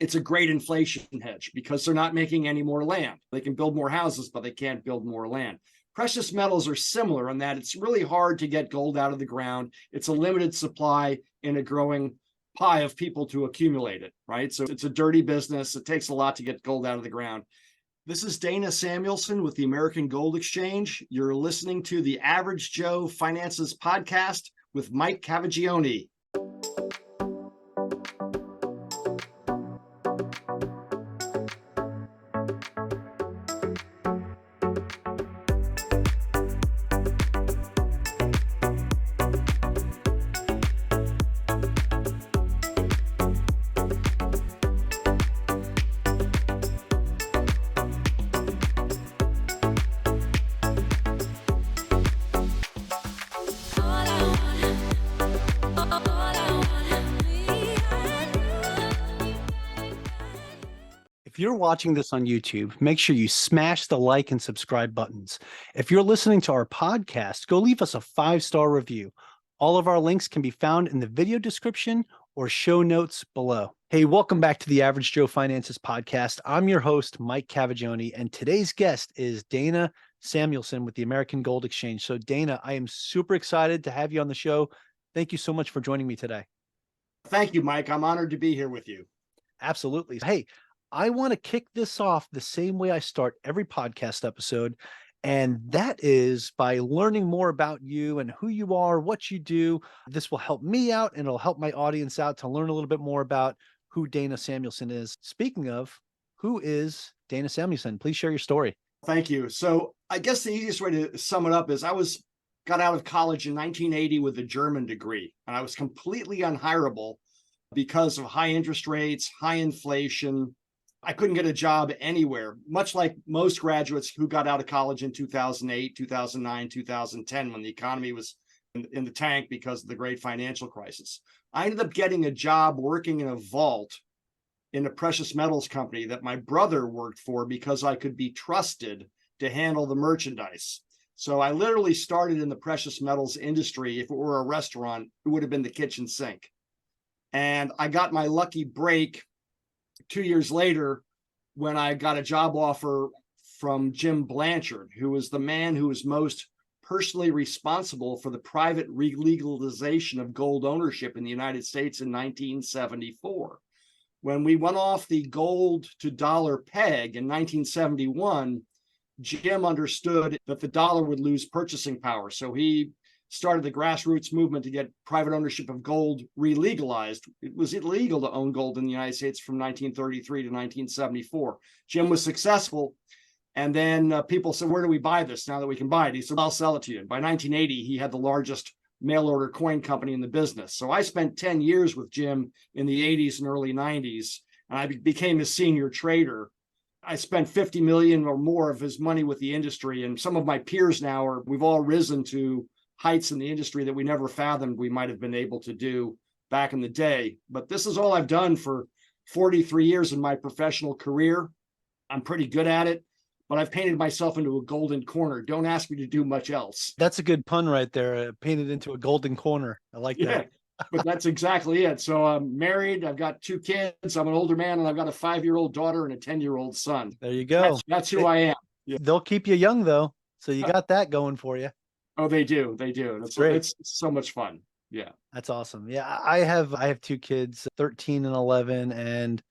it's a great inflation hedge because they're not making any more land. They can build more houses, but they can't build more land. Precious metals are similar in that it's really hard to get gold out of the ground. It's a limited supply in a growing pie of people to accumulate it, right? So it's a dirty business. It takes a lot to get gold out of the ground. This is Dana Samuelson with the American Gold Exchange. You're listening to the Average Joe Finances Podcast with Mike Cavagioni. If you're watching this on YouTube, make sure you smash the like and subscribe buttons. If you're listening to our podcast, go leave us a 5-star review. All of our links can be found in the video description or show notes below. Hey, welcome back to the Average Joe Finances Podcast. I'm your host, Mike Cavagioni, and today's guest is Dana Samuelson with the American Gold Exchange. So Dana, I am super excited to have you on the show. Thank you so much for joining me today. Thank you, Mike. I'm honored to be here with you. Absolutely. Hey, I want to kick this off the same way I start every podcast episode, and that is by learning more about you and who you are, what you do. This will help me out, and it'll help my audience out to learn a little bit more about who Dana Samuelson is. Speaking of, who is Dana Samuelson? Please share your story. Thank you. So I guess the easiest way to sum it up is I got out of college in 1980 with a German degree, and I was completely unhireable because of high interest rates, high inflation. I couldn't get a job anywhere, much like most graduates who got out of college in 2008, 2009, 2010, when the economy was in the tank because of the great financial crisis. I ended up getting a job working in a vault in a precious metals company that my brother worked for because I could be trusted to handle the merchandise. So I literally started in the precious metals industry. If it were a restaurant, it would have been the kitchen sink. And I got my lucky break 2 years later when I got a job offer from Jim Blanchard, who was the man who was most personally responsible for the private legalization of gold ownership in the United States in 1974. When we went off the gold to dollar peg in 1971, Jim understood that the dollar would lose purchasing power. So he started the grassroots movement to get private ownership of gold re-legalized. It was illegal to own gold in the United States from 1933 to 1974. Jim was successful. And then people said, where do we buy this now that we can buy it? He said, I'll sell it to you. And by 1980, he had the largest mail order coin company in the business. So I spent 10 years with Jim in the 80s and early 90s, and I became his senior trader. I spent 50 million or more of his money with the industry. And some of my peers now we've all risen to heights in the industry that we never fathomed we might have been able to do back in the day. But this is all I've done for 43 years in my professional career. I'm pretty good at it, but I've painted myself into a golden corner. Don't ask me to do much else. That's a good pun right there. Painted into a golden corner. I like that. But that's exactly it. So I'm married. I've got 2 kids. I'm an older man, and I've got a 5-year-old daughter and a 10-year-old son. There you go. That's who I am. Yeah. They'll keep you young, though. So you got that going for you. Oh, they do. They do. That's great. It's so much fun. Yeah. That's awesome. Yeah. I have 2 kids, 13 and 11, and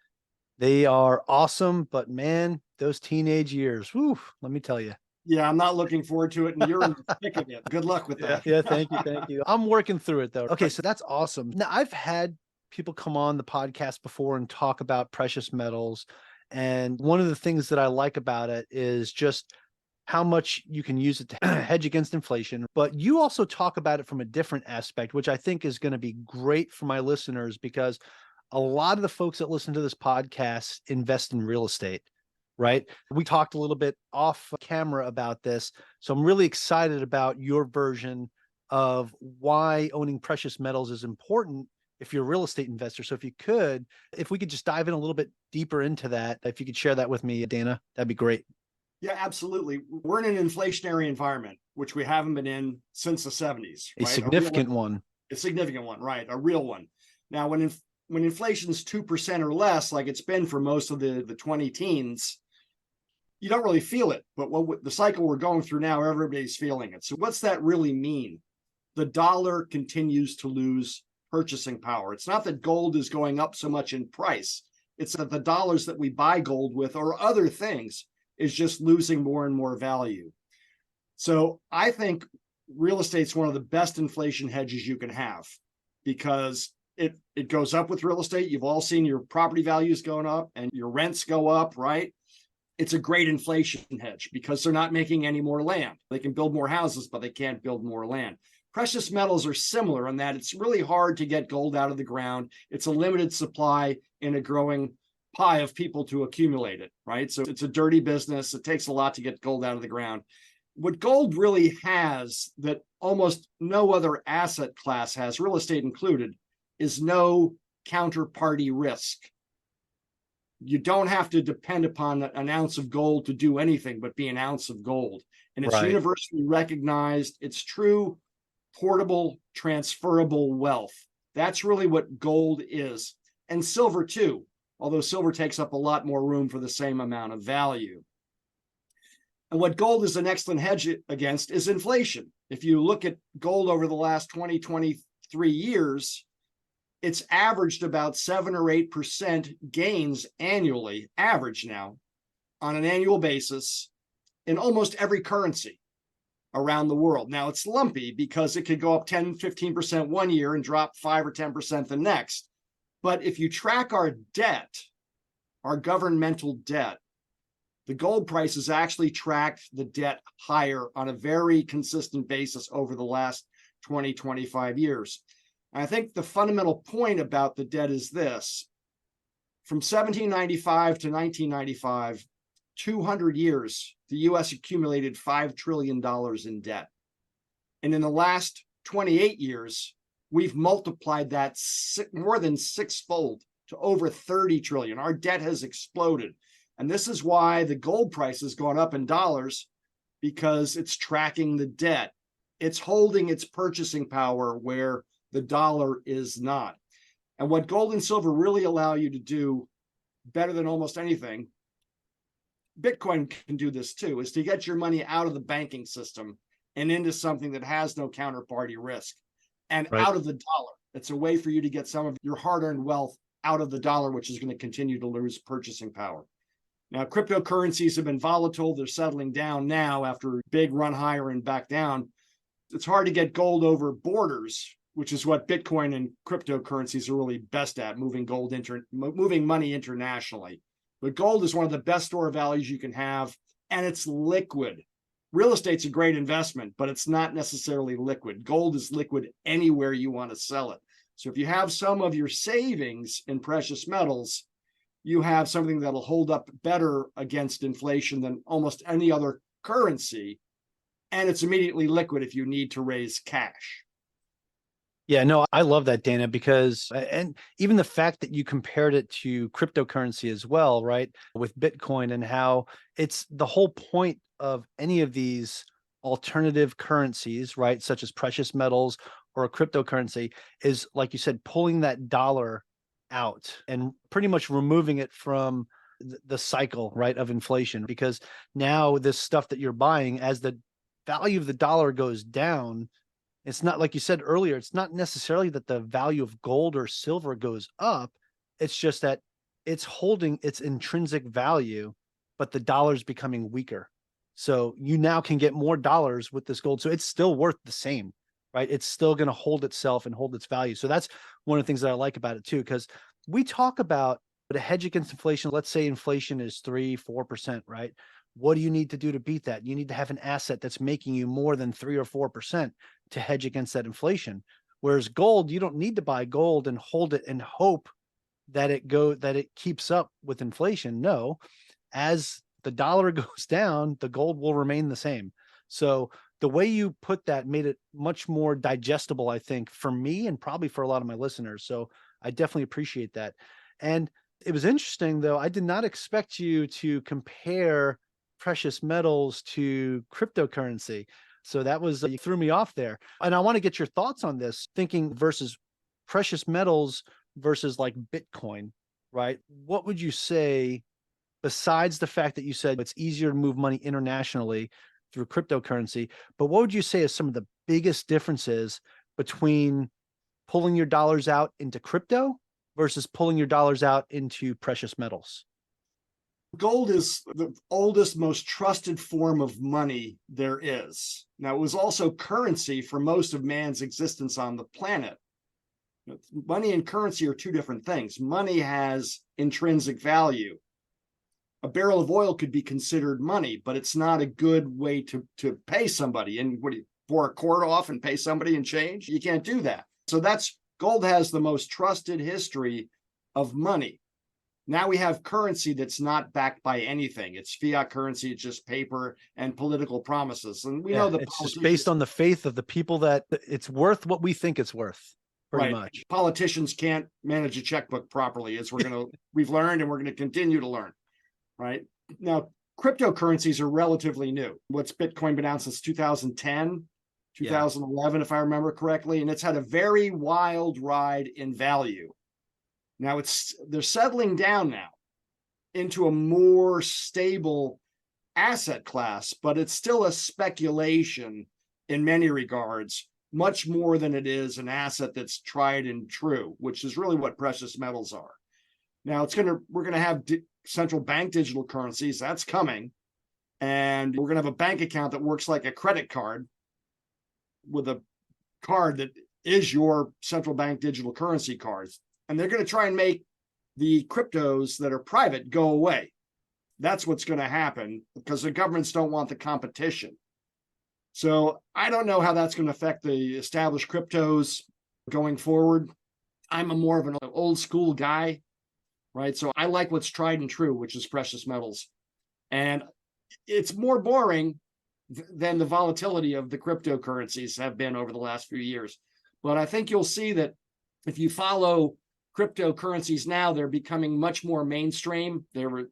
they are awesome. But man, those teenage years, whew, let me tell you. Yeah, I'm not looking forward to it. And you're in the thick of it. Good luck with that. Yeah, thank you. Thank you. I'm working through it, though. Okay, so that's awesome. Now, I've had people come on the podcast before and talk about precious metals. And one of the things that I like about it is just how much you can use it to hedge against inflation. But you also talk about it from a different aspect, which I think is going to be great for my listeners, because a lot of the folks that listen to this podcast invest in real estate, right? We talked a little bit off camera about this. So I'm really excited about your version of why owning precious metals is important if you're a real estate investor. So if we could just dive in a little bit deeper into that, if you could share that with me, Dana, that'd be great. Yeah, absolutely. We're in an inflationary environment, which we haven't been in since the 70s. A significant one. A significant one, right? A real one. Now, when when inflation's 2% or less, like it's been for most of the 20 teens, you don't really feel it. But what the cycle we're going through now, everybody's feeling it. So what's that really mean? The dollar continues to lose purchasing power. It's not that gold is going up so much in price. It's that the dollars that we buy gold with or other things is just losing more and more value. So I think real estate's one of the best inflation hedges you can have, because it goes up with real estate. You've all seen your property values going up and your rents go up, right? It's a great inflation hedge because they're not making any more land. They can build more houses, but they can't build more land. Precious metals are similar in that it's really hard to get gold out of the ground. It's a limited supply in a growing pie of people to accumulate it, right? So it's a dirty business. It takes a lot to get gold out of the ground. What gold really has that almost no other asset class has, real estate included, is no counterparty risk. You don't have to depend upon an ounce of gold to do anything but be an ounce of gold. And it's universally recognized. It's true, portable, transferable wealth. That's really what gold is. And silver too, although silver takes up a lot more room for the same amount of value. And what gold is an excellent hedge against is inflation. If you look at gold over the last 20, 23 years, it's averaged about 7 or 8% gains annually, average now, on an annual basis in almost every currency around the world. Now, it's lumpy because it could go up 10, 15% one year and drop 5 or 10% the next. But if you track our debt, our governmental debt, the gold price has actually tracked the debt higher on a very consistent basis over the last 20, 25 years. And I think the fundamental point about the debt is this. From 1795 to 1995, 200 years, the US accumulated $5 trillion in debt. And in the last 28 years, we've multiplied that more than sixfold to over 30 trillion. Our debt has exploded. And this is why the gold price has gone up in dollars, because it's tracking the debt. It's holding its purchasing power where the dollar is not. And what gold and silver really allow you to do better than almost anything, Bitcoin can do this too, is to get your money out of the banking system and into something that has no counterparty risk and out of the dollar. It's a way for you to get some of your hard-earned wealth out of the dollar, which is going to continue to lose purchasing power. Now, cryptocurrencies have been volatile. They're settling down now after a big run higher and back down. It's hard to get gold over borders, which is what Bitcoin and cryptocurrencies are really best at, moving money internationally. But gold is one of the best store of values you can have, and it's liquid. Real estate's a great investment, but it's not necessarily liquid. Gold is liquid anywhere you want to sell it. So if you have some of your savings in precious metals, you have something that'll hold up better against inflation than almost any other currency. And it's immediately liquid if you need to raise cash. Yeah, no, I love that, Dana, because, and even the fact that you compared it to cryptocurrency as well, right? With Bitcoin, and how it's the whole point of any of these alternative currencies, right? Such as precious metals or a cryptocurrency, is, like you said, pulling that dollar out and pretty much removing it from the cycle, right, of inflation. Because now this stuff that you're buying, as the value of the dollar goes down, it's not, like you said earlier, it's not necessarily that the value of gold or silver goes up. It's just that it's holding its intrinsic value, but the dollar's becoming weaker. So you now can get more dollars with this gold. So it's still worth the same, right? It's still going to hold itself and hold its value. So that's one of the things that I like about it too, because we talk about a hedge against inflation. Let's say inflation is 3-4%, right? What do you need to do to beat that? You need to have an asset that's making you more than 3 or 4% to hedge against that inflation. Whereas gold, you don't need to buy gold and hold it and hope that it keeps up with inflation. No, as the dollar goes down, the gold will remain the same. So the way you put that made it much more digestible, I think, for me and probably for a lot of my listeners. So I definitely appreciate that. And it was interesting, though. I did not expect you to compare precious metals to cryptocurrency. So that was, you threw me off there. And I want to get your thoughts on this, thinking versus precious metals versus like Bitcoin, right? What would you say, besides the fact that you said it's easier to move money internationally through cryptocurrency, but what would you say is some of the biggest differences between pulling your dollars out into crypto versus pulling your dollars out into precious metals? Gold is the oldest, most trusted form of money there is. Now, it was also currency for most of man's existence on the planet. Money and currency are two different things. Money has intrinsic value. A barrel of oil could be considered money, but it's not a good way to pay somebody. And what do you pour a quart off and pay somebody in change? You can't do that. So that's gold has the most trusted history of money. Now we have currency that's not backed by anything. It's fiat currency. It's just paper and political promises. And we know the it's just based on the faith of the people that it's worth what we think it's worth, pretty much. Politicians can't manage a checkbook properly, as we've learned, and we're gonna continue to learn. Right now, cryptocurrencies are relatively new. What's Bitcoin been out since 2010, 2011, if I remember correctly, and it's had a very wild ride in value. Now they're settling down now into a more stable asset class, but it's still a speculation in many regards, much more than it is an asset that's tried and true, which is really what precious metals are. Now we're gonna have central bank digital currencies. That's coming, and we're gonna have a bank account that works like a credit card with a card that is your central bank digital currency cards. And they're going to try and make the cryptos that are private go away. That's what's going to happen because the governments don't want the competition. So I don't know how that's going to affect the established cryptos going forward. I'm more of an old school guy, right? So I like what's tried and true, which is precious metals. And it's more boring than the volatility of the cryptocurrencies have been over the last few years. But I think you'll see that if you follow cryptocurrencies now, they're becoming much more mainstream. They're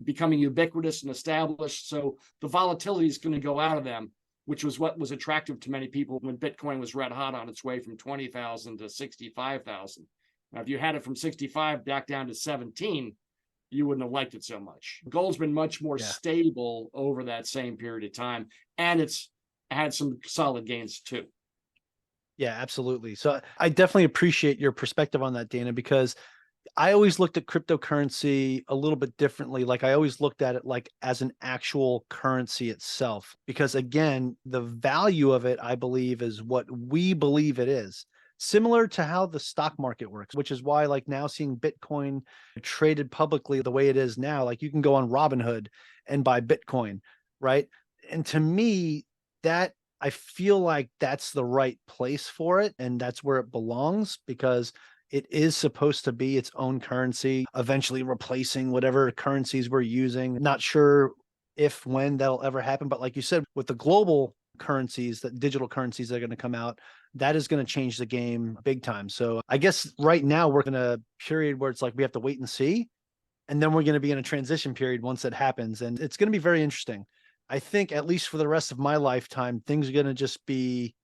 becoming ubiquitous and established. So the volatility is going to go out of them, which was what was attractive to many people when Bitcoin was red hot on its way from 20,000 to 65,000. Now, if you had it from 65 back down to 17, you wouldn't have liked it so much. Gold's been much more stable over that same period of time, and it's had some solid gains too. Yeah, absolutely. So I definitely appreciate your perspective on that, Dana, because I always looked at cryptocurrency a little bit differently. Like I always looked at it like as an actual currency itself, because again, the value of it, I believe, is what we believe it is. Similar to how the stock market works, which is why like now seeing Bitcoin traded publicly the way it is now, like you can go on Robinhood and buy Bitcoin, right? And to me, that I feel like that's the right place for it. And that's where it belongs because it is supposed to be its own currency, eventually replacing whatever currencies we're using. Not sure if, when that'll ever happen. But like you said, with the global currencies, that digital currencies that are going to come out, that is going to change the game big time. So I guess right now we're in a period where it's like we have to wait and see. And then we're going to be in a transition period once it happens. And it's going to be very interesting. I think at least for the rest of my lifetime, things are going to just be,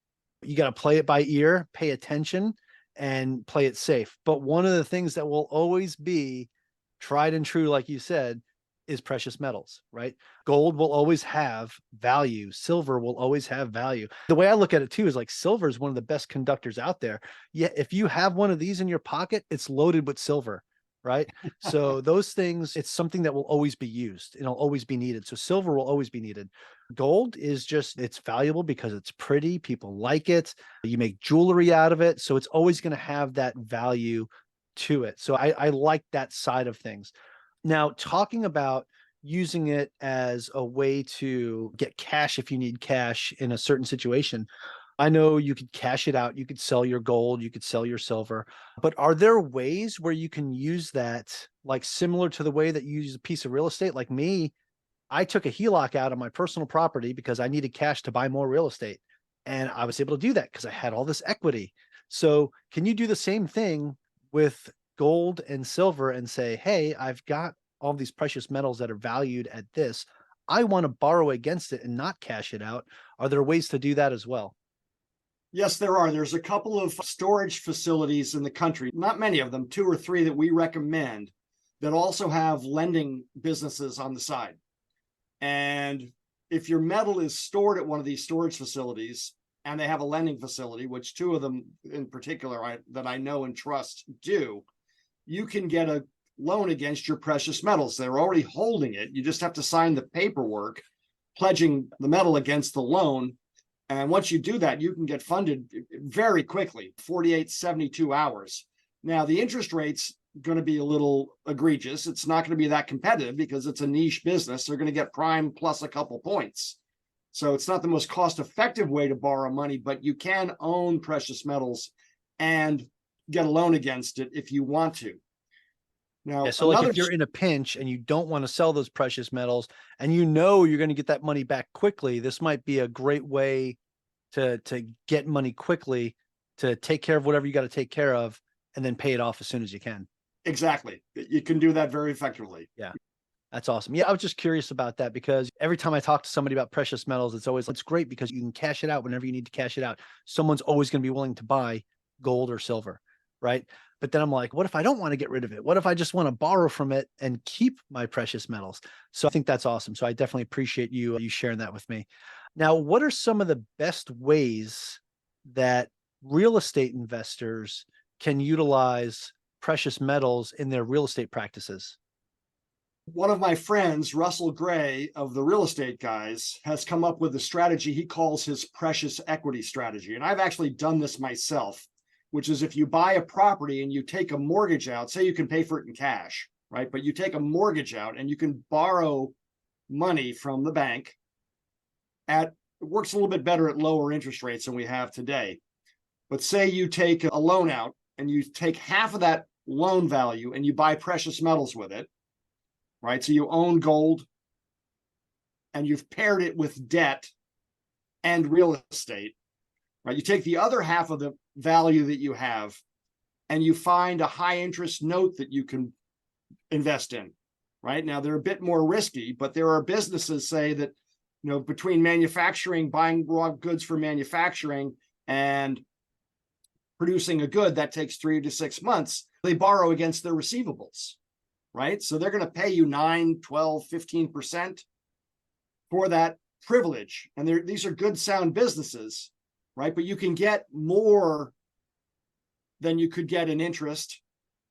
you got to play it by ear, pay attention, and play it safe. But one of the things that will always be tried and true, like you said, is precious metals, right? Gold will always have value. Silver will always have value. The way I look at it too is like silver is one of the best conductors out there. Yeah, if you have one of these in your pocket, it's loaded with silver, right? So those things, it's something that will always be used. It'll always be needed. So silver will always be needed. Gold is just, it's valuable because it's pretty. People like it. You make jewelry out of it. So it's always going to have that value to it. So I like that side of things. Now, talking about using it as a way to get cash if you need cash in a certain situation, I know you could cash it out, you could sell your gold, you could sell your silver, but are there ways where you can use that, like similar to the way that you use a piece of real estate? Like me, I took a HELOC out of my personal property because I needed cash to buy more real estate. And I was able to do that because I had all this equity. So can you do the same thing with gold and silver and say, hey, I've got all these precious metals that are valued at this. I want to borrow against it and not cash it out. Are there ways to do that as well? Yes, there are. There's a couple of storage facilities in the country, not many of them, two or three that we recommend, that also have lending businesses on the side. And if your metal is stored at one of these storage facilities and they have a lending facility, which two of them in particular that I know and trust do, you can get a loan against your precious metals. They're already holding it. You just have to sign the paperwork pledging the metal against the loan. And once you do that, you can get funded very quickly, 48, 72 hours. Now, the interest rate's going to be a little egregious. It's not going to be that competitive because it's a niche business. They're going to get prime plus a couple points. So it's not the most cost-effective way to borrow money, but you can own precious metals and get a loan against it if you want to. Now, Yeah, so like if you're in a pinch and you don't want to sell those precious metals and you know you're going to get that money back quickly, this might be a great way to get money quickly, to take care of whatever you got to take care of, and then pay it off as soon as you can. Exactly. You can do that very effectively. Yeah. That's awesome. Yeah, I was just curious about that because every time I talk to somebody about precious metals, it's great because you can cash it out whenever you need to cash it out. Someone's always going to be willing to buy gold or silver, right? But then I'm like, what if I don't want to get rid of it? What if I just want to borrow from it and keep my precious metals? So I think that's awesome. So I definitely appreciate you sharing that with me. Now, what are some of the best ways that real estate investors can utilize precious metals in their real estate practices? One of my friends, Russell Gray of the Real Estate Guys, has come up with a strategy he calls his precious equity strategy. And I've actually done this myself, which is if you buy a property and you take a mortgage out, say you can pay for it in cash, right? But you take a mortgage out and you can borrow money from the bank it works a little bit better at lower interest rates than we have today. But say you take a loan out and you take half of that loan value and you buy precious metals with it, right? So you own gold and you've paired it with debt and real estate, right? You take the other half of the value that you have and you find a high interest note that you can invest in, right? Now they're a bit more risky, but there are businesses say that, between manufacturing, buying raw goods for manufacturing and producing a good that takes 3 to 6 months, they borrow against their receivables, right? So they're going to pay you 9, 12, 15% for that privilege. And these are good, sound businesses, right? But you can get more than you could get in interest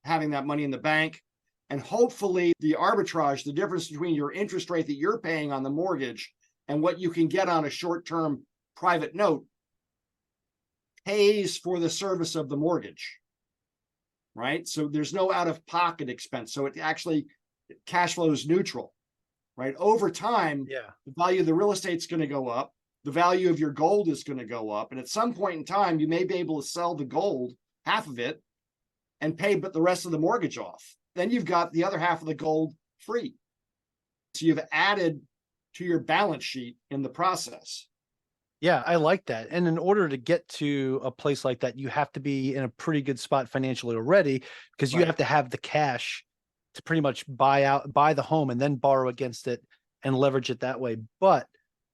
having that money in the bank. And hopefully the arbitrage, the difference between your interest rate that you're paying on the mortgage and what you can get on a short-term private note pays for the service of the mortgage, right? So there's no out-of-pocket expense. So it actually cash flows neutral, right? Over time, the value of the real estate's going to go up. The value of your gold is going to go up. And at some point in time, you may be able to sell the gold, half of it, and pay but the rest of the mortgage off. Then you've got the other half of the gold free. So you've added to your balance sheet in the process. Yeah, I like that. And in order to get to a place like that, you have to be in a pretty good spot financially already because you have to have the cash to pretty much buy the home and then borrow against it and leverage it that way. But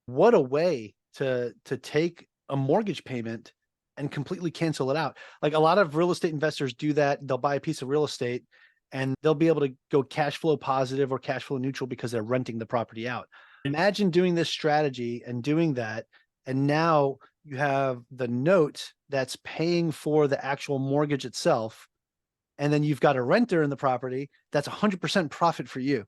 what a way to take a mortgage payment and completely cancel it out. Like a lot of real estate investors do that. They'll buy a piece of real estate and they'll be able to go cash flow positive or cash flow neutral because they're renting the property out. Imagine doing this strategy and doing that. And now you have the note that's paying for the actual mortgage itself. And then you've got a renter in the property. That's 100% profit for you.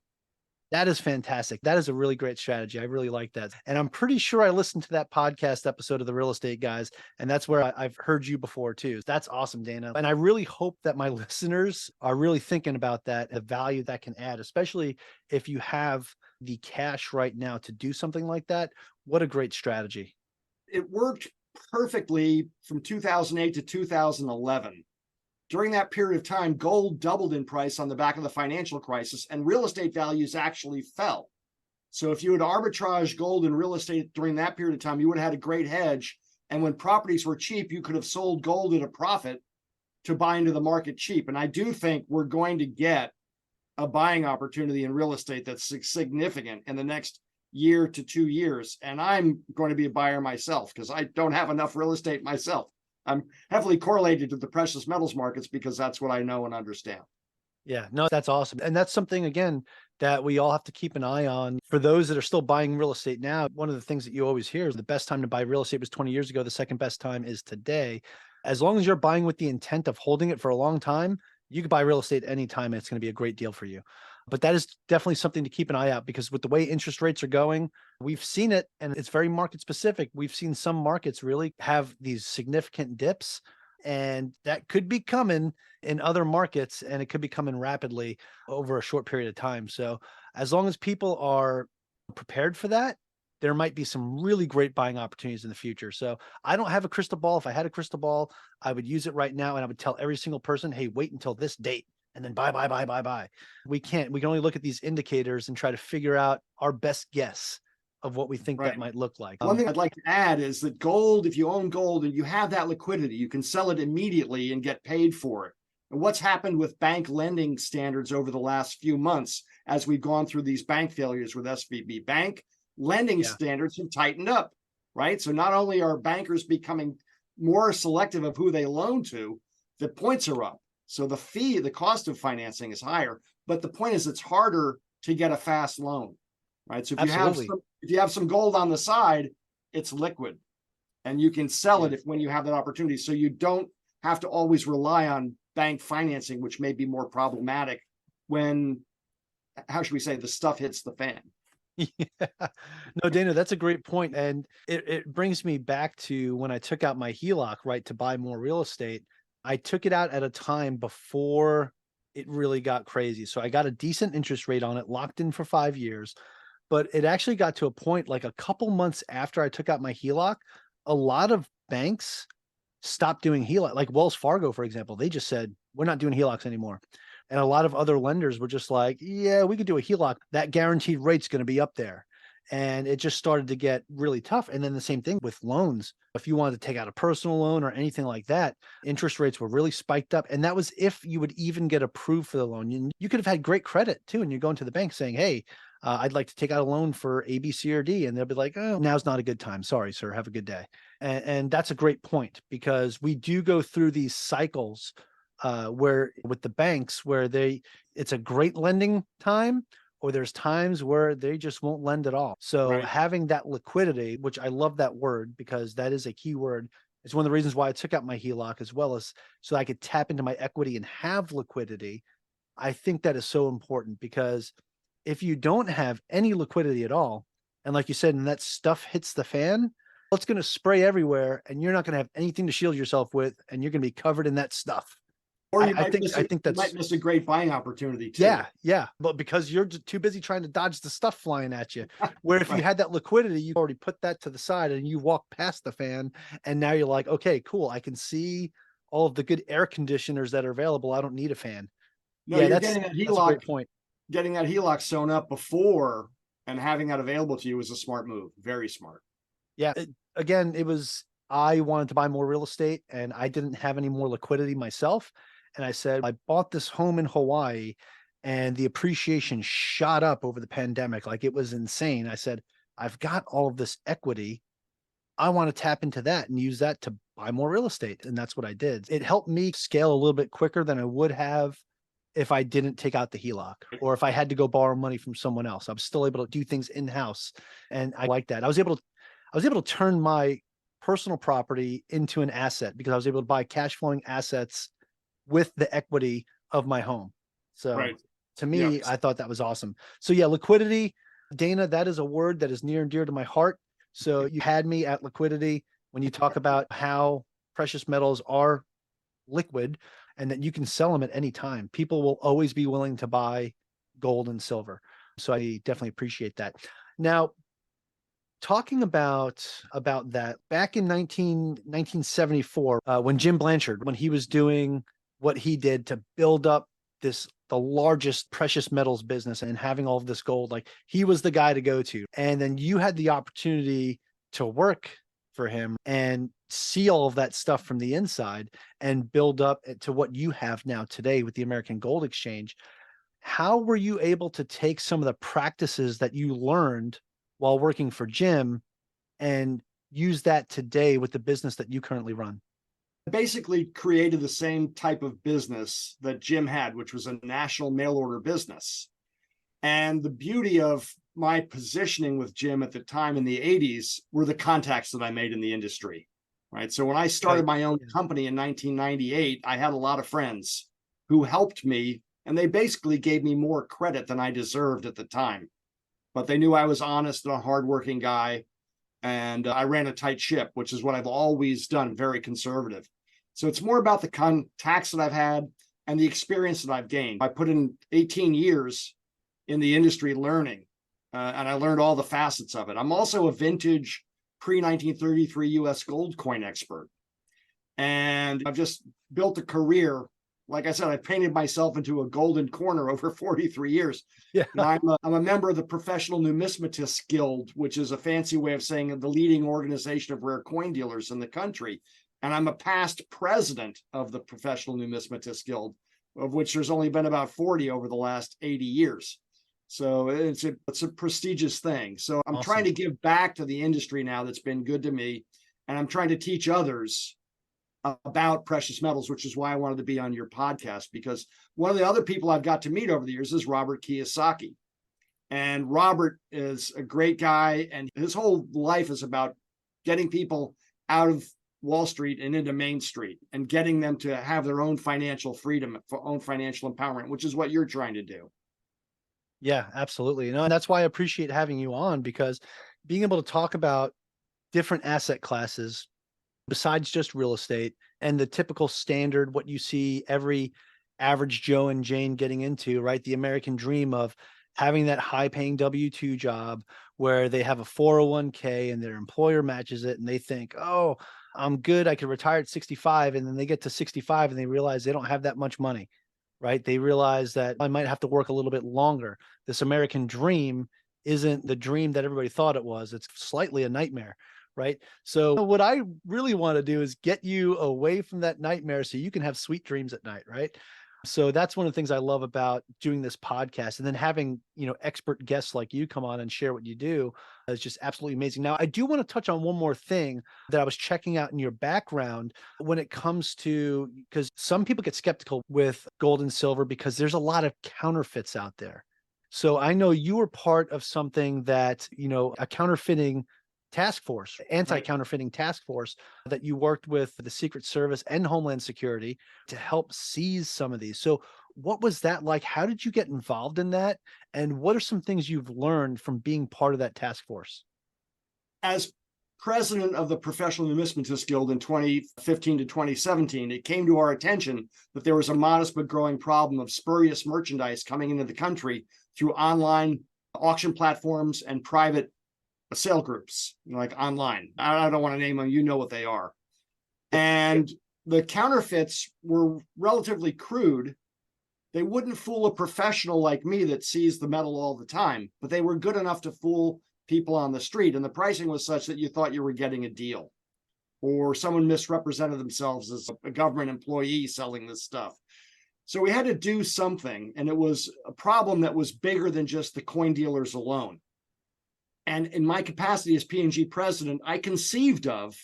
That is fantastic. That is a really great strategy. I really like that. And I'm pretty sure I listened to that podcast episode of the Real Estate Guys. And that's where I've heard you before too. That's awesome, Dana. And I really hope that my listeners are really thinking about that, the value that can add, especially if you have the cash right now to do something like that. What a great strategy. It worked perfectly from 2008 to 2011. During that period of time, gold doubled in price on the back of the financial crisis, and real estate values actually fell. So if you had arbitraged gold and real estate during that period of time, you would have had a great hedge. And when properties were cheap, you could have sold gold at a profit to buy into the market cheap. And I do think we're going to get a buying opportunity in real estate that's significant in the next year to 2 years. And I'm going to be a buyer myself because I don't have enough real estate myself. I'm heavily correlated to the precious metals markets because that's what I know and understand. Yeah, no, that's awesome. And that's something, again, that we all have to keep an eye on. For those that are still buying real estate now, one of the things that you always hear is the best time to buy real estate was 20 years ago. The second best time is today. As long as you're buying with the intent of holding it for a long time, you can buy real estate anytime and it's going to be a great deal for you. But that is definitely something to keep an eye out, because with the way interest rates are going, we've seen it, and it's very market specific. We've seen some markets really have these significant dips, and that could be coming in other markets, and it could be coming rapidly over a short period of time. So as long as people are prepared for that, there might be some really great buying opportunities in the future. So I don't have a crystal ball. If I had a crystal ball, I would use it right now, and I would tell every single person, hey, wait until this date and then buy, buy, buy, buy, buy. We can only look at these indicators and try to figure out our best guess of what we think that might look like. One thing I'd like to add is that gold, if you own gold and you have that liquidity, you can sell it immediately and get paid for it. And what's happened with bank lending standards over the last few months as we've gone through these bank failures with SVB Bank, lending standards have tightened up, right? So not only are bankers becoming more selective of who they loan to, the points are up. So the cost of financing is higher, but the point is it's harder to get a fast loan, right? So if you have some gold on the side, it's liquid and you can sell it when you have that opportunity. So you don't have to always rely on bank financing, which may be more problematic when, how should we say, the stuff hits the fan. Yeah. No, Dana, that's a great point. And it brings me back to when I took out my HELOC, right, to buy more real estate. I took it out at a time before it really got crazy. So I got a decent interest rate on it, locked in for 5 years. But it actually got to a point, like a couple months after I took out my HELOC, a lot of banks stopped doing HELOC. Like Wells Fargo, for example, they just said, we're not doing HELOCs anymore. And a lot of other lenders were just like, yeah, we could do a HELOC. That guaranteed rate's going to be up there. And it just started to get really tough. And then the same thing with loans. If you wanted to take out a personal loan or anything like that, interest rates were really spiked up. And that was if you would even get approved for the loan. You could have had great credit too. And you're going to the bank saying, hey, I'd like to take out a loan for A, B, C, or D. And they'll be like, oh, now's not a good time. Sorry, sir. Have a good day. And that's a great point, because we do go through these cycles where with the banks where it's a great lending time, or there's times where they just won't lend at all. So having that liquidity, which I love that word because that is a key word, is one of the reasons why I took out my HELOC, as well as so I could tap into my equity and have liquidity. I think that is so important, because if you don't have any liquidity at all, and like you said, and that stuff hits the fan, it's going to spray everywhere and you're not going to have anything to shield yourself with, and you're going to be covered in that stuff. Or you might miss a great buying opportunity too. Yeah. But because you're too busy trying to dodge the stuff flying at you. Where if you had that liquidity, you already put that to the side and you walk past the fan, and now you're like, okay, cool. I can see all of the good air conditioners that are available. I don't need a fan. No, yeah, that's a great point. Getting that HELOC sewn up before and having that available to you is a smart move. Very smart. Yeah. Again, I wanted to buy more real estate and I didn't have any more liquidity myself. And I said, I bought this home in Hawaii and the appreciation shot up over the pandemic. Like, it was insane. I said, I've got all of this equity. I want to tap into that and use that to buy more real estate. And that's what I did. It helped me scale a little bit quicker than I would have if I didn't take out the HELOC, or if I had to go borrow money from someone else. I was still able to do things in-house. And I like that. I was able to turn my personal property into an asset because I was able to buy cash flowing assets with the equity of my home. So to me, I thought that was awesome. So yeah, liquidity, Dana, that is a word that is near and dear to my heart. So you had me at liquidity when you talk about how precious metals are liquid and that you can sell them at any time. People will always be willing to buy gold and silver. So I definitely appreciate that. Now, talking about that, back in 1974, when Jim Blanchard, when he was doing what he did to build up the largest precious metals business and having all of this gold, like, he was the guy to go to. And then you had the opportunity to work for him and see all of that stuff from the inside and build up to what you have now today with the American Gold Exchange. How were you able to take some of the practices that you learned while working for Jim and use that today with the business that you currently run? Basically created the same type of business that Jim had, which was a national mail order business. And the beauty of my positioning with Jim at the time in the 80s were the contacts that I made in the industry, right? So when I started my own company in 1998, I had a lot of friends who helped me, and they basically gave me more credit than I deserved at the time. But they knew I was honest and a hardworking guy, and I ran a tight ship, which is what I've always done, very conservative. So it's more about the contacts that I've had and the experience that I've gained. I put in 18 years in the industry learning, and I learned all the facets of it. I'm also a vintage pre-1933 US gold coin expert. And I've just built a career. Like I said, I painted myself into a golden corner over 43 years. Yeah. You know, I'm a member of the Professional Numismatists Guild, which is a fancy way of saying the leading organization of rare coin dealers in the country. And I'm a past president of the Professional Numismatists Guild, of which there's only been about 40 over the last 80 years. So it's a prestigious thing. So I'm trying to give back to the industry now that's been good to me. And I'm trying to teach others about precious metals, which is why I wanted to be on your podcast, because one of the other people I've got to meet over the years is Robert Kiyosaki. And Robert is a great guy, and his whole life is about getting people out of Wall Street and into Main Street and getting them to have their own financial freedom, own financial empowerment, which is what you're trying to do. Yeah, absolutely. You know, and that's why I appreciate having you on, because being able to talk about different asset classes besides just real estate and the typical standard, what you see every average Joe and Jane getting into, right? The American dream of having that high paying W-2 job where they have a 401k and their employer matches it and they think, oh, I'm good, I could retire at 65. And then they get to 65 and they realize they don't have that much money, right? They realize that I might have to work a little bit longer. This American dream isn't the dream that everybody thought it was. It's slightly a nightmare, right? So what I really want to do is get you away from that nightmare so you can have sweet dreams at night, right? So that's one of the things I love about doing this podcast, and then having, you know, expert guests like you come on and share what you do is just absolutely amazing. Now, I do want to touch on one more thing that I was checking out in your background when it comes to, because some people get skeptical with gold and silver because there's a lot of counterfeits out there. So I know you were part of something that, you know, a counterfeiting task force, anti-counterfeiting task force that you worked with the Secret Service and Homeland Security to help seize some of these. So what was that like? How did you get involved in that? And what are some things you've learned from being part of that task force? As president of the Professional Numismatists Guild in 2015 to 2017, it came to our attention that there was a modest but growing problem of spurious merchandise coming into the country through online auction platforms and private sale groups, like online. I don't want to name them, you know what they are. And the counterfeits were relatively crude. They wouldn't fool a professional like me that sees the metal all the time, but they were good enough to fool people on the street. And the pricing was such that you thought you were getting a deal, or someone misrepresented themselves as a government employee selling this stuff. So we had to do something, and it was a problem that was bigger than just the coin dealers alone. And in my capacity as P&G president, I conceived of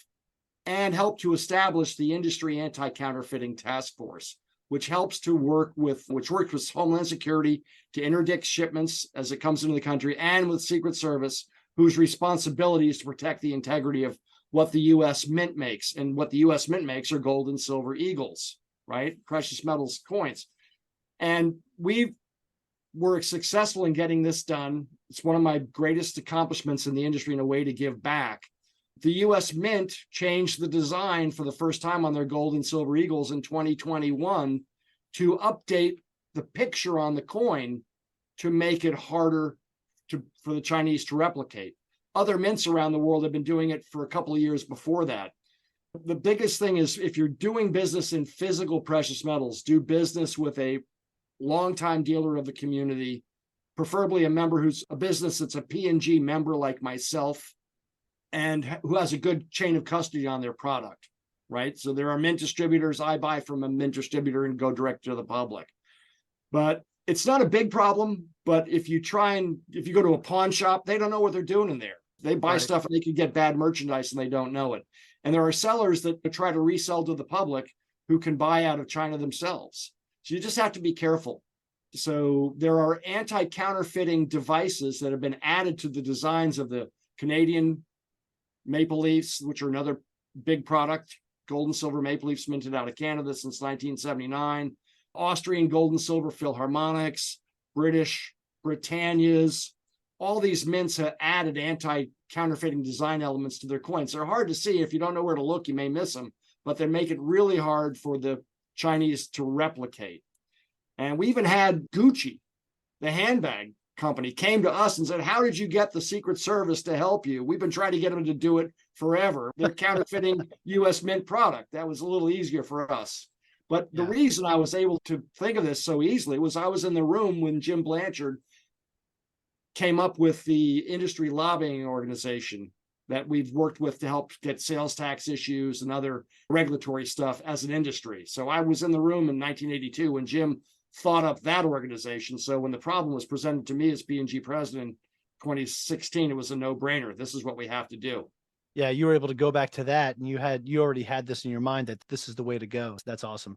and helped to establish the Industry Anti-Counterfeiting Task Force, which works with Homeland Security to interdict shipments as it comes into the country, and with Secret Service, whose responsibility is to protect the integrity of what the U.S. Mint makes. And what the U.S. Mint makes are gold and silver eagles, right? Precious metals coins. And we were successful in getting this done. It's one of my greatest accomplishments in the industry in a way to give back. The U.S. Mint changed the design for the first time on their gold and silver eagles in 2021 to update the picture on the coin to make it harder for the Chinese to replicate. Other mints around the world have been doing it for a couple of years before that. The biggest thing is, if you're doing business in physical precious metals, do business with a longtime dealer of the community, preferably a member who's a business that's a P&G member like myself, and who has a good chain of custody on their product, right? So there are mint distributors. I buy from a mint distributor and go direct to the public. But It's not a big problem, but if you go to a pawn shop, they don't know what they're doing in there. They buy stuff and they could get bad merchandise and they don't know it. And there are sellers that try to resell to the public who can buy out of China themselves. So you just have to be careful. So there are anti-counterfeiting devices that have been added to the designs of the Canadian maple leafs, which are another big product. Gold and silver maple leafs minted out of Canada since 1979. Austrian gold and silver Philharmonics, British Britannias, all these mints have added anti-counterfeiting design elements to their coins. They're hard to see. If you don't know where to look, you may miss them, but they make it really hard for the Chinese to replicate. And we even had Gucci, the handbag company, came to us and said, how did you get the Secret Service to help you? We've been trying to get them to do it forever. They're counterfeiting US Mint product. That was a little easier for us. But the reason I was able to think of this so easily was I was in the room when Jim Blanchard came up with the industry lobbying organization that we've worked with to help get sales tax issues and other regulatory stuff as an industry. So I was in the room in 1982 when Jim thought up that organization. So when the problem was presented to me as P&G president in 2016, it was a no-brainer. This is what we have to do. Yeah, you were able to go back to that, and you already had this in your mind that this is the way to go. That's awesome.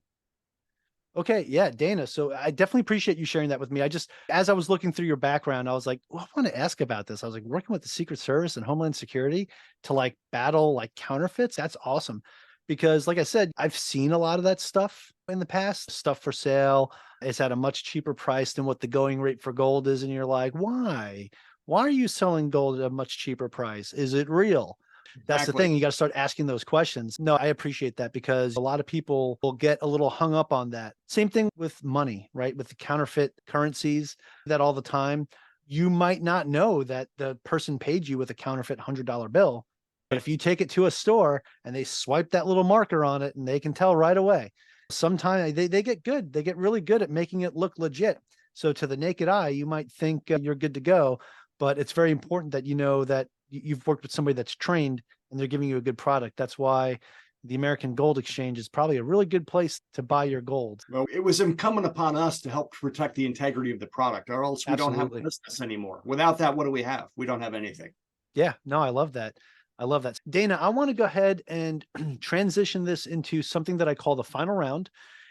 Okay, yeah, Dana. So I definitely appreciate you sharing that with me. As I was looking through your background, I was like, well, I want to ask about this. I was like, working with the Secret Service and Homeland Security to like battle like counterfeits. That's awesome. Because like I said, I've seen a lot of that stuff in the past, stuff for sale. It's at a much cheaper price than what the going rate for gold is. And you're like, why? Why are you selling gold at a much cheaper price? Is it real? That's the thing. You got to start asking those questions. No, I appreciate that because a lot of people will get a little hung up on that. Same thing with money, right? With the counterfeit currencies that all the time, you might not know that the person paid you with a counterfeit $100 bill. But if you take it to a store and they swipe that little marker on it and they can tell right away, sometimes they get good. They get really good at making it look legit. So to the naked eye, you might think you're good to go, but it's very important that you know that you've worked with somebody that's trained and they're giving you a good product. That's why the American Gold Exchange is probably a really good place to buy your gold. Well, it was incumbent upon us to help protect the integrity of the product, or else we Absolutely. don't have business anymore. Without that, what do we have? We don't have anything. Yeah, no, I love that. I love that. Dana, I want to go ahead and transition this into something that I call the final round.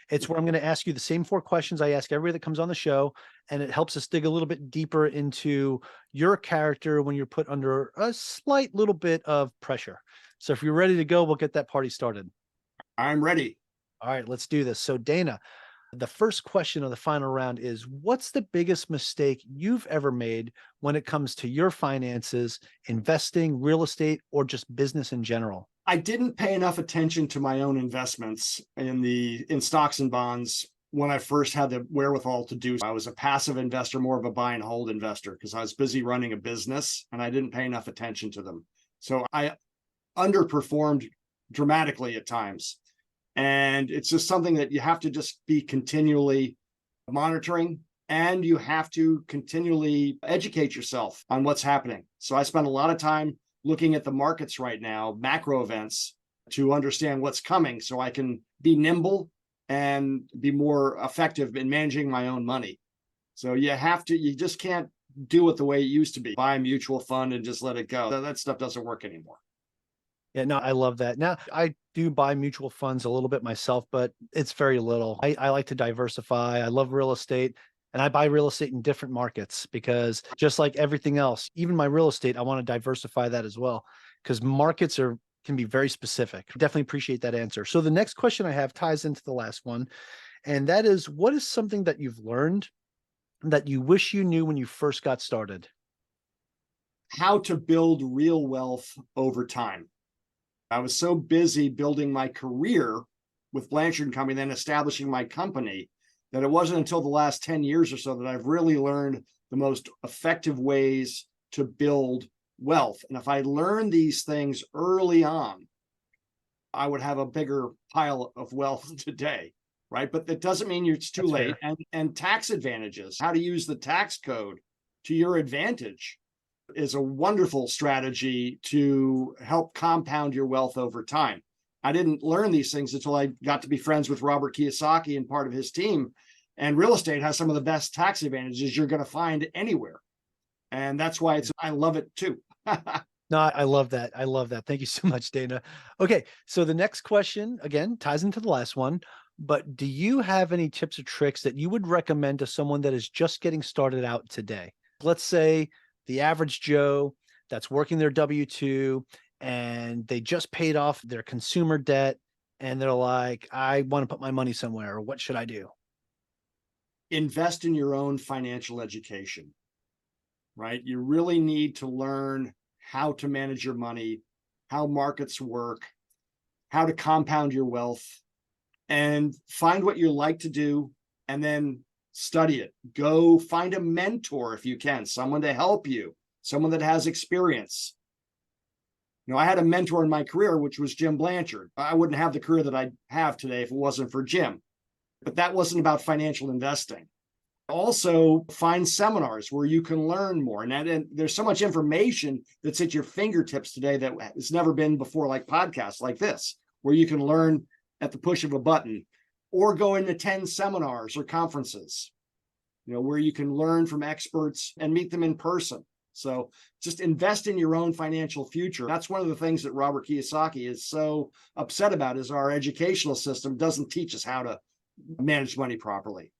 It's where I'm going to ask you the same 4 questions I ask everybody that comes on the show, and it helps us dig a little bit deeper into your character when you're put under a slight little bit of pressure. So if you're ready to go, we'll get that party started. I'm ready. All right, let's do this. So Dana, the first question of the final round is, what's the biggest mistake you've ever made when it comes to your finances, investing, real estate, or just business in general? I didn't pay enough attention to my own investments in stocks and bonds when I first had the wherewithal to do so. I was a passive investor, more of a buy and hold investor, because I was busy running a business and I didn't pay enough attention to them. So I underperformed dramatically at times. And it's just something that you have to just be continually monitoring, and you have to continually educate yourself on what's happening. So I spend a lot of time looking at the markets right now, macro events, to understand what's coming so I can be nimble and be more effective in managing my own money. So you just can't do it the way it used to be. Buy a mutual fund and just let it go. That stuff doesn't work anymore. Yeah, no, I love that. Now, I do buy mutual funds a little bit myself, but it's very little. I like to diversify. I love real estate, and I buy real estate in different markets because just like everything else, even my real estate, I want to diversify that as well because markets can be very specific. Definitely appreciate that answer. So the next question I have ties into the last one, and that is, what is something that you've learned that you wish you knew when you first got started? How to build real wealth over time. I was so busy building my career with Blanchard & Company, then establishing my company, that it wasn't until the last 10 years or so that I've really learned the most effective ways to build wealth. And if I learned these things early on, I would have a bigger pile of wealth today, right? But that doesn't mean it's too late. And tax advantages, how to use the tax code to your advantage, is a wonderful strategy to help compound your wealth over time. I didn't learn these things until I got to be friends with Robert Kiyosaki and part of his team. And real estate has some of the best tax advantages you're going to find anywhere. And that's why I love it too. No, I love that. I love that. Thank you so much, Dana. Okay, so the next question, again, ties into the last one, but do you have any tips or tricks that you would recommend to someone that is just getting started out today? Let's say the average Joe that's working their W-2 and they just paid off their consumer debt and they're like, I want to put my money somewhere, or what should I do? Invest in your own financial education, right? You really need to learn how to manage your money, how markets work, how to compound your wealth, and find what you like to do and then study it. Go find a mentor if you can, someone to help you, someone that has experience. I had a mentor in my career, which was Jim Blanchard. I wouldn't have the career that I have today if it wasn't for Jim. But that wasn't about financial investing. Also, find seminars where you can learn more. And there's so much information that's at your fingertips today that has never been before, like podcasts like this, where you can learn at the push of a button, or go and attend seminars or conferences, where you can learn from experts and meet them in person. So just invest in your own financial future. That's one of the things that Robert Kiyosaki is so upset about, is our educational system doesn't teach us how to manage money properly.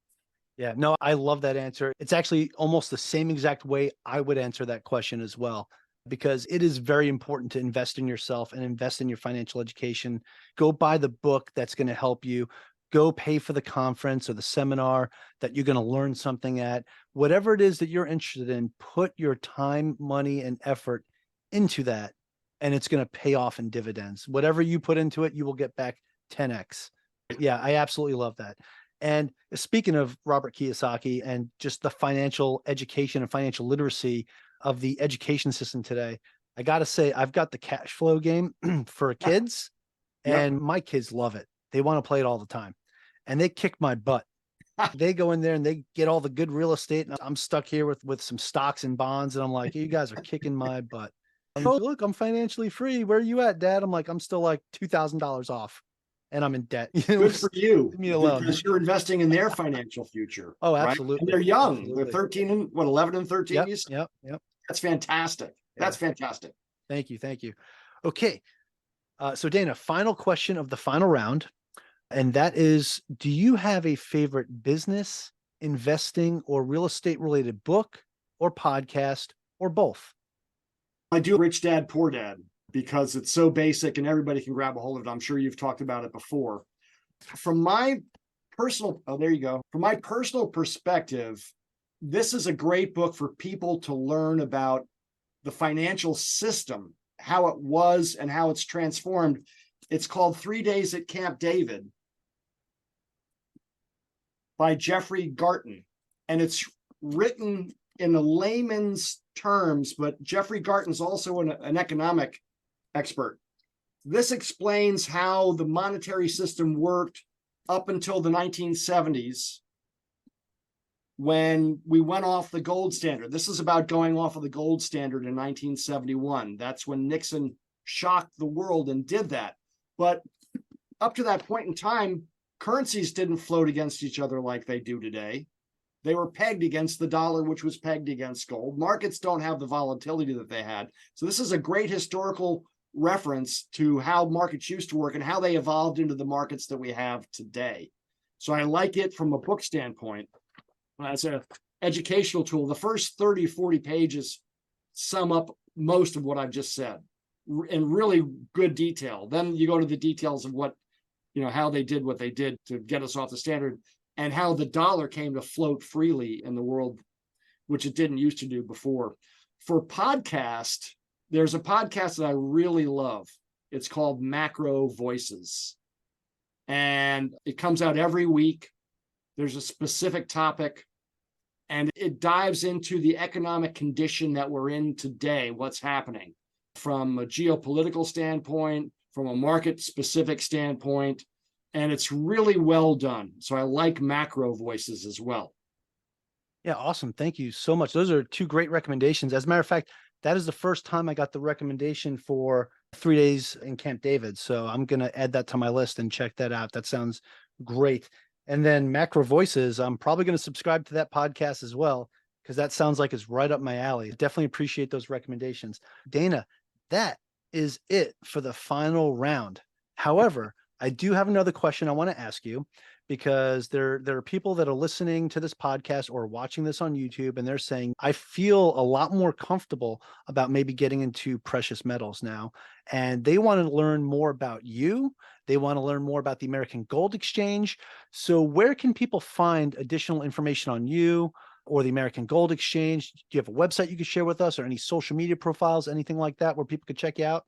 Yeah, no, I love that answer. It's actually almost the same exact way I would answer that question as well, because it is very important to invest in yourself and invest in your financial education. Go buy the book that's going to help you. Go pay for the conference or the seminar that you're going to learn something at. Whatever it is that you're interested in, put your time, money, and effort into that, and it's going to pay off in dividends. Whatever you put into it, you will get back 10x. Yeah, I absolutely love that. And speaking of Robert Kiyosaki and just the financial education and financial literacy of the education system today, I got to say, I've got the cash flow game for kids, and my kids love it. They want to play it all the time, and they kick my butt. They go in there and they get all the good real estate, and I'm stuck here with some stocks and bonds, and I'm like, you guys are kicking my butt. Oh, look, I'm financially free. Where are you at, Dad? I'm like, I'm still like $2,000 off, and I'm in debt. Good for you, leave me alone, because you're investing in their financial future. Oh, right? absolutely. And they're young. Absolutely. They're 13 and 11 and 13. Yep. That's fantastic. Yeah. That's fantastic. Thank you. Okay. So Dana, final question of the final round. And that is, do you have a favorite business, investing, or real estate related book or podcast, or both? I do Rich Dad, Poor Dad, because it's so basic and everybody can grab a hold of it. I'm sure you've talked about it before. From my personal, there you go. From my personal perspective, this is a great book for people to learn about the financial system, how it was and how it's transformed. It's called 3 Days at Camp David by Jeffrey Garten. And it's written in a layman's terms, but Jeffrey Garten's also an economic expert. This explains how the monetary system worked up until the 1970s, when we went off the gold standard. This is about going off of the gold standard in 1971. That's when Nixon shocked the world and did that. But up to that point in time, currencies didn't float against each other like they do today. They were pegged against the dollar, which was pegged against gold. Markets don't have the volatility that they had. So this is a great historical reference to how markets used to work and how they evolved into the markets that we have today. So I like it from a book standpoint. As an educational tool, the first 30, 40 pages sum up most of what I've just said in really good detail. Then you go to the details of what, how they did what they did to get us off the standard, and how the dollar came to float freely in the world, which it didn't used to do before. For podcast, there's a podcast that I really love. It's called Macro Voices. And it comes out every week. There's a specific topic, and it dives into the economic condition that we're in today, what's happening from a geopolitical standpoint, from a market-specific standpoint, and it's really well done. So I like Macro Voices as well. Yeah, awesome. Thank you so much. Those are two great recommendations. As a matter of fact, that is the first time I got the recommendation for 3 days in Camp David. So I'm going to add that to my list and check that out. That sounds great. And then Macro Voices, I'm probably going to subscribe to that podcast as well, because that sounds like it's right up my alley. Definitely appreciate those recommendations. Dana, that is it for the final round. However, I do have another question I want to ask you, because there are people that are listening to this podcast or watching this on YouTube, and they're saying, I feel a lot more comfortable about maybe getting into precious metals now. And they want to learn more about you. They want to learn more about the American Gold Exchange. So where can people find additional information on you or the American Gold Exchange? Do you have a website you could share with us, or any social media profiles, anything like that, where people could check you out?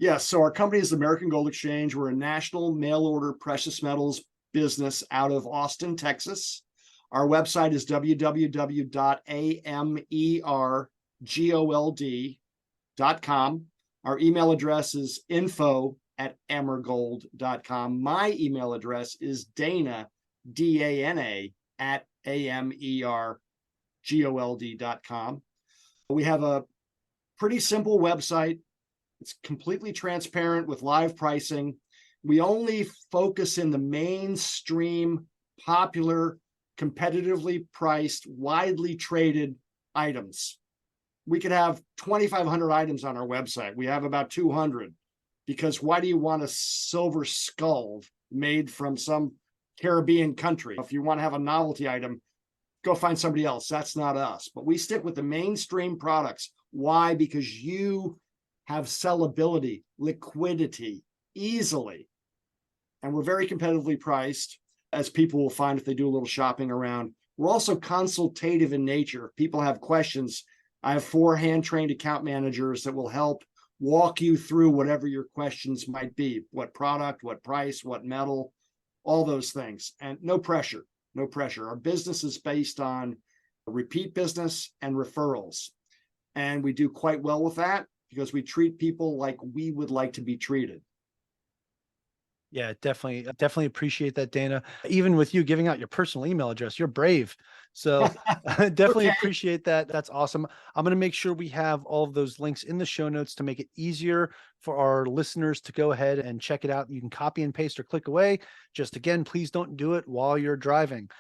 Yes. So our company is the American Gold Exchange. We're a national mail order precious metals business out of Austin, Texas. Our website is www.amergold.com. Our email address is info@amergold.com. My email address is Dana, D-A-N-A, at amergold.com. We have a pretty simple website. It's completely transparent with live pricing. We only focus in the mainstream, popular, competitively priced, widely traded items. We could have 2,500 items on our website. We have about 200, because why do you want a silver skull made from some Caribbean country? If you want to have a novelty item, go find somebody else. That's not us. But we stick with the mainstream products. Why? Because you have sellability, liquidity, easily. And we're very competitively priced, as people will find if they do a little shopping around. We're also consultative in nature. If people have questions, I have 4 hand-trained account managers that will help walk you through whatever your questions might be. What product, what price, what metal, all those things. And no pressure, no pressure. Our business is based on repeat business and referrals. And we do quite well with that, because we treat people like we would like to be treated. Yeah, definitely appreciate that, Dana. Even with you giving out your personal email address, you're brave. So definitely Okay. appreciate that. That's awesome. I'm going to make sure we have all of those links in the show notes to make it easier for our listeners to go ahead and check it out. You can copy and paste or click away. Just again, please don't do it while you're driving.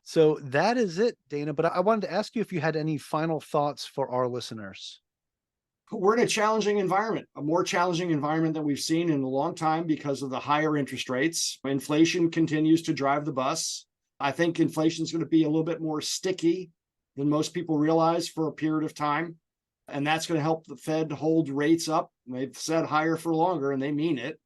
So that is it, Dana. But I wanted to ask you if you had any final thoughts for our listeners. We're in a challenging environment, a more challenging environment than we've seen in a long time because of the higher interest rates. Inflation continues to drive the bus. I think inflation is going to be a little bit more sticky than most people realize for a period of time. And that's going to help the Fed hold rates up. They've said higher for longer, and they mean it.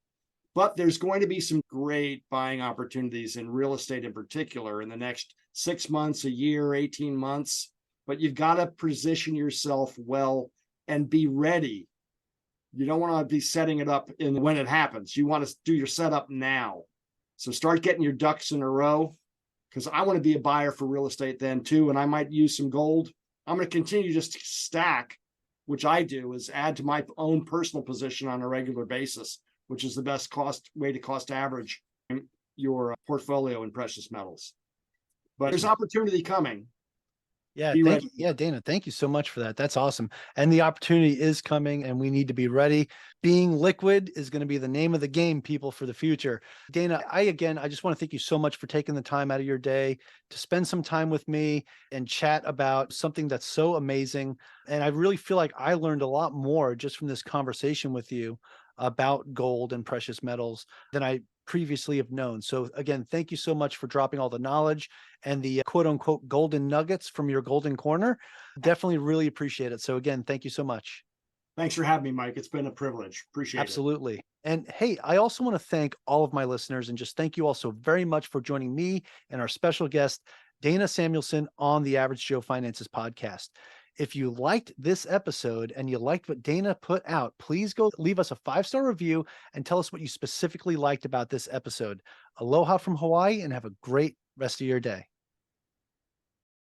But there's going to be some great buying opportunities in real estate in particular in the next 6 months, a year, 18 months. But you've got to position yourself well and be ready. You don't want to be setting it up when it happens. You want to do your setup now. So start getting your ducks in a row, because I want to be a buyer for real estate then too. And I might use some gold. I'm going to continue just to stack, which I do, is add to my own personal position on a regular basis, which is the best way to cost average your portfolio in precious metals. But there's opportunity coming. Yeah, Be thank ready. you. Yeah, Dana, thank you so much for that. That's awesome. And the opportunity is coming, and we need to be ready. Being liquid is going to be the name of the game, people, for the future. Dana, I just want to thank you so much for taking the time out of your day to spend some time with me and chat about something that's so amazing. And I really feel like I learned a lot more just from this conversation with you about gold and precious metals than I previously have known. So again, thank you so much for dropping all the knowledge and the quote unquote golden nuggets from your golden corner. Definitely really appreciate it. So again, thank you so much. Thanks for having me, Mike. It's been a privilege. Appreciate it. Absolutely. And hey, I also want to thank all of my listeners and just thank you all so very much for joining me and our special guest, Dana Samuelson, on the Average Joe Finances podcast. If you liked this episode and you liked what Dana put out, please go leave us a 5-star review and tell us what you specifically liked about this episode. Aloha from Hawaii, and have a great rest of your day.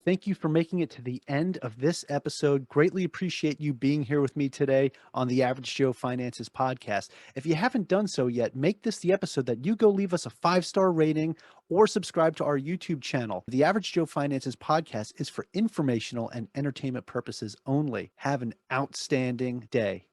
Thank you for making it to the end of this episode. Greatly appreciate you being here with me today on the Average Joe Finances podcast. If you haven't done so yet, make this the episode that you go leave us a 5-star rating or subscribe to our YouTube channel. The Average Joe Finances podcast is for informational and entertainment purposes only. Have an outstanding day.